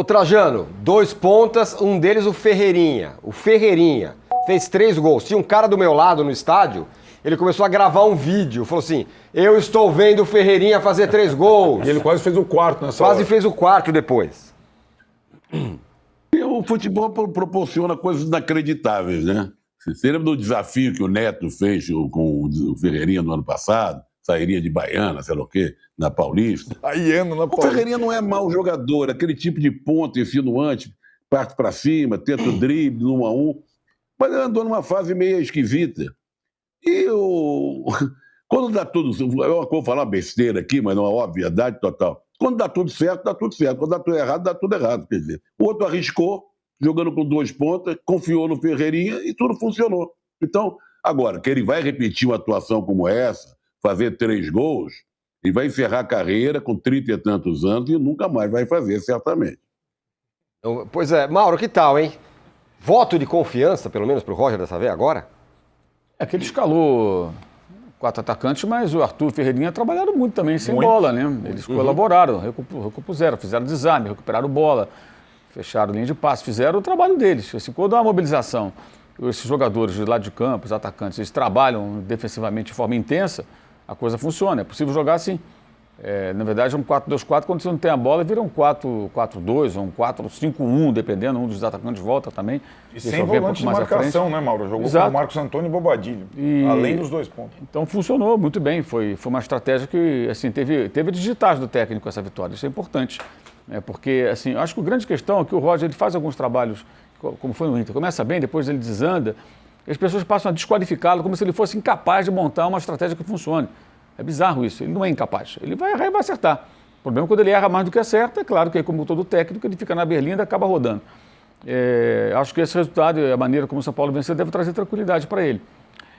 O Trajano, 2 pontas, um deles o Ferreirinha. O Ferreirinha fez 3 gols. Tinha um cara do meu lado no estádio, ele começou a gravar um vídeo. Falou assim, eu estou vendo o Ferreirinha fazer 3 gols. E ele quase fez o quarto nessa Quase hora. fez o quarto depois. O futebol proporciona coisas inacreditáveis, né? Você lembra do desafio que o Neto fez com o Ferreirinha no ano passado? Sairia de Baiana, sei lá o quê, na Paulista. Baiano na O Paulista. Ferreirinha não é mau jogador, aquele tipo de ponta insinuante, parte para cima, tenta o drible, 1 a 1. Mas ele andou numa fase meio esquisita. E quando dá tudo... Eu vou falar uma besteira aqui, mas não é uma obviedade total. Quando dá tudo certo, dá tudo certo. Quando dá tudo errado. Quer dizer, o outro arriscou, jogando com 2 pontas, confiou no Ferreirinha e tudo funcionou. Então, agora, que ele vai repetir uma atuação como essa, fazer 3 gols, e vai encerrar a carreira com 30 e tantos anos e nunca mais vai fazer, certamente. Pois é, Mauro, que tal, hein? Voto de confiança, pelo menos, pro Roger dessa vez agora? É que ele escalou 4 atacantes, mas o Arthur e o Ferreirinha trabalharam muito também, sem bola, né? Eles colaboraram, recompuseram, fizeram desarme, recuperaram bola, fecharam linha de passe, fizeram o trabalho deles. Assim, quando há uma mobilização, esses jogadores de lado de campo, os atacantes, eles trabalham defensivamente de forma intensa, a coisa funciona. É possível jogar assim. Na verdade, é um 4-2-4, quando você não tem a bola, vira um 4-4-2 ou um 4-5-1, dependendo, um dos atacantes volta também. E sem volante de marcação, né, Mauro? Jogou com o Marcos Antônio e Bobadilho, além dos 2 pontos. Então funcionou muito bem, foi uma estratégia que assim, teve digitais do técnico essa vitória, isso é importante. Porque assim, eu acho que a grande questão é que o Roger ele faz alguns trabalhos, como foi no Inter, começa bem, depois ele desanda, e as pessoas passam a desqualificá-lo como se ele fosse incapaz de montar uma estratégia que funcione. É bizarro isso, ele não é incapaz, ele vai errar e vai acertar. O problema é quando ele erra mais do que acerta, é claro que como todo técnico ele fica na berlinda e acaba rodando. Acho que esse resultado e a maneira como o São Paulo venceu deve trazer tranquilidade para ele.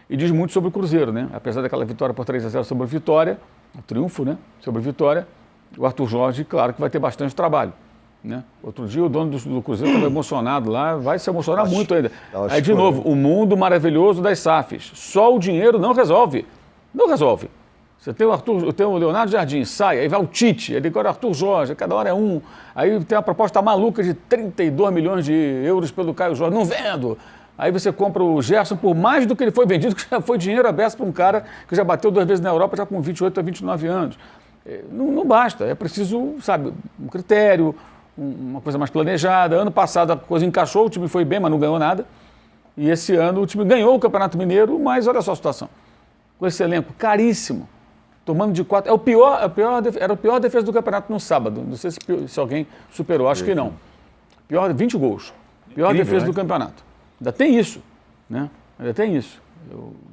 E diz muito sobre o Cruzeiro, né? Apesar daquela vitória por 3-0 sobre o Vitória, o triunfo, né? Sobre o Vitória, o Arthur Jorge, claro que vai ter bastante trabalho. Né? Outro dia o dono do Cruzeiro estava emocionado lá, vai se emocionar muito ainda. Aí de novo, o mundo maravilhoso das SAFs. Só o dinheiro não resolve. Não resolve. Você tem o Leonardo Jardim, sai, aí vai o Tite, aí agora o Arthur Jorge, cada hora é um. Aí tem uma proposta maluca de 32 milhões de euros pelo Caio Jorge, não vendo. Aí você compra o Gerson por mais do que ele foi vendido, que já foi dinheiro aberto para um cara que já bateu 2 vezes na Europa, já com 28 a 29 anos. Não basta, é preciso, sabe, um critério, uma coisa mais planejada. Ano passado a coisa encaixou, o time foi bem, mas não ganhou nada. E esse ano o time ganhou o Campeonato Mineiro, mas olha só a situação. Com esse elenco caríssimo, tomando de 4. Era a pior defesa do campeonato no sábado. Não sei se alguém superou, acho que não. Pior, 20 gols. Pior incrível, defesa do campeonato. Ainda tem isso, né? Ainda tem isso.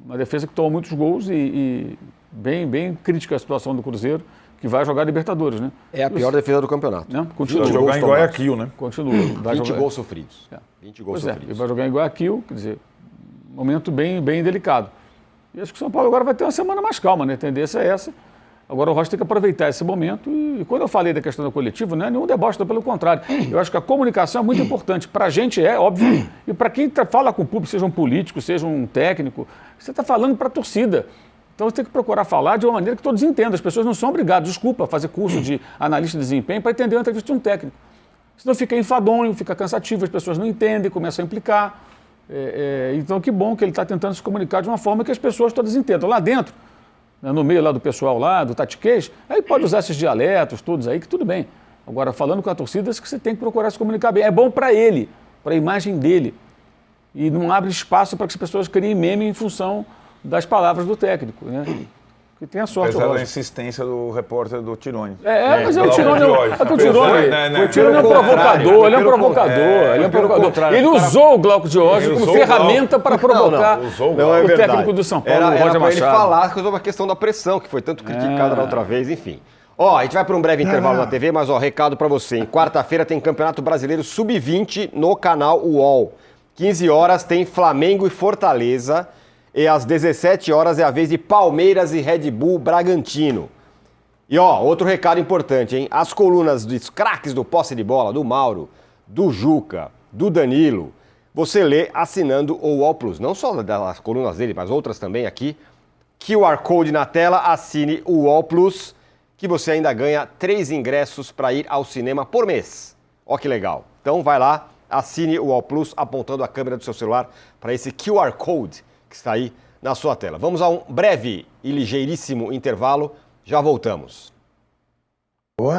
Uma defesa que toma muitos gols e bem crítica a situação do Cruzeiro, que vai jogar Libertadores, né? É a pior defesa do campeonato. Né? Continua. Vai jogar em Guayaquil, né? Continua. 20 gols sofridos. 20 gols sofridos. E vai jogar em Guayaquil, quer dizer, momento bem delicado. E acho que o São Paulo agora vai ter uma semana mais calma, né? A tendência é essa. Agora o Rocha tem que aproveitar esse momento. E quando eu falei da questão do coletivo, não é nenhum deboche, pelo contrário. Eu acho que a comunicação é muito importante. Para a gente é, óbvio. E para quem fala com o público, seja um político, seja um técnico, você está falando para a torcida. Então você tem que procurar falar de uma maneira que todos entendam. As pessoas não são obrigadas, desculpa, a fazer curso de analista de desempenho para entender uma entrevista de um técnico. Senão fica enfadonho, fica cansativo, as pessoas não entendem, começam a implicar. Então que bom que ele está tentando se comunicar de uma forma que as pessoas todas entendam. Lá dentro, né, no meio lá do pessoal lá, do tatiquês, aí pode usar esses dialetos todos aí, que tudo bem. Agora, falando com a torcida, que você tem que procurar se comunicar bem. É bom para ele, para a imagem dele. E não abre espaço para que as pessoas criem meme em função das palavras do técnico, né? Que tem a sorte. Apesar da insistência do repórter do Tirone. Mas o Tirone é um provocador, ele é um provocador. Ele usou o Glauco Diógenes como ferramenta para provocar o técnico do São Paulo, o Roger Machado. Ele falar sobre a questão da pressão, que foi tanto criticada na outra vez, enfim. A gente vai para um breve intervalo na TV, mas recado para você. Em quarta-feira tem Campeonato Brasileiro Sub-20 no canal UOL. 15 horas tem Flamengo e Fortaleza. E às 17 horas é a vez de Palmeiras e Red Bull Bragantino. E outro recado importante, hein? As colunas dos craques do posse de bola, do Mauro, do Juca, do Danilo, você lê assinando o UOL Plus. Não só das colunas dele, mas outras também aqui. QR Code na tela, assine o UOL Plus, que você ainda ganha 3 ingressos para ir ao cinema por mês. Ó que legal. Então vai lá, assine o UOL Plus apontando a câmera do seu celular para esse QR Code que está aí na sua tela. Vamos a um breve e ligeiríssimo intervalo, já voltamos.